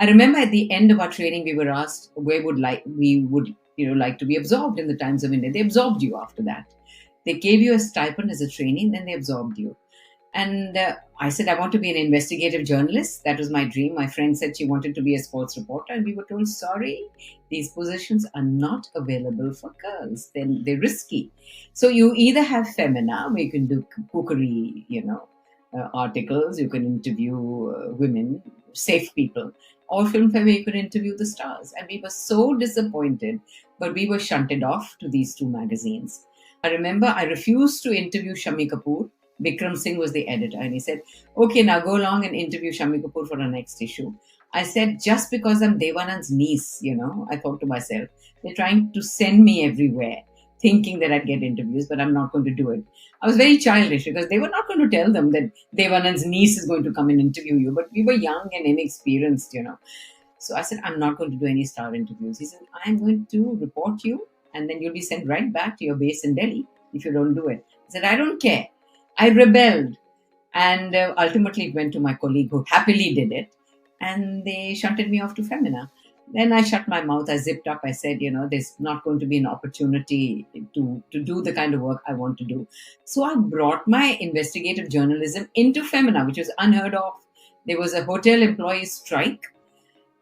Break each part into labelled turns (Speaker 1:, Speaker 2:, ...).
Speaker 1: I remember at the end of our training, we were asked where we would like to be absorbed in the Times of India. They absorbed you after that. They gave you a stipend as a trainee, and then they absorbed you. And I said, I want to be an investigative journalist. That was my dream. My friend said she wanted to be a sports reporter, and we were told, sorry, these positions are not available for girls. Then they're risky. So you either have Femina, where you can do cookery, articles, you can interview women, safe people, or Film Fair, where you could interview the stars. And we were so disappointed, but we were shunted off to these two magazines. I remember I refused to interview Shammi Kapoor. Bikram Singh was the editor, and he said, okay, now go along and interview Shammi Kapoor for our next issue. I said, just because I'm Devanand's niece, I thought to myself, they're trying to send me everywhere, thinking that I'd get interviews, but I'm not going to do it. I was very childish because they were not going to tell them that Devanand's niece is going to come and interview you, but we were young and inexperienced, So I said, I'm not going to do any star interviews. He said, I'm going to report you, and then you'll be sent right back to your base in Delhi if you don't do it. I said, I don't care. I rebelled, and ultimately it went to my colleague who happily did it, and they shunted me off to Femina. Then I shut my mouth, I zipped up, I said, there's not going to be an opportunity to do the kind of work I want to do. So I brought my investigative journalism into Femina, which was unheard of. There was a hotel employees strike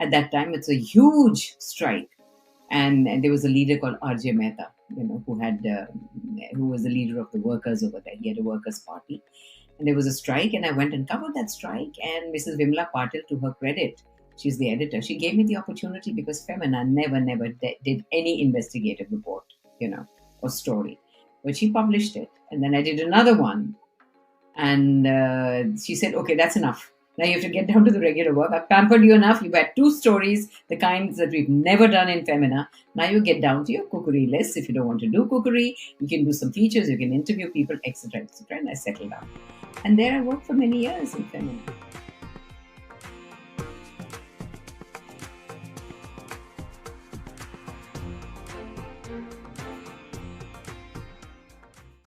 Speaker 1: at that time. It's a huge strike. And there was a leader called R.J. Mehta, who was the leader of the workers over there. He had a workers' party. And there was a strike, and I went and covered that strike. And Mrs. Vimla Patil, to her credit, she's the editor, she gave me the opportunity because Femina never did any investigative report, or story. But she published it. And then I did another one. And she said, okay, that's enough. Now you have to get down to the regular work. I've pampered you enough. You've had 2 stories, the kinds that we've never done in Femina. Now you get down to your cookery list. If you don't want to do cookery, you can do some features, you can interview people, etc., etc. And I settled down. And there I worked for many years in Femina.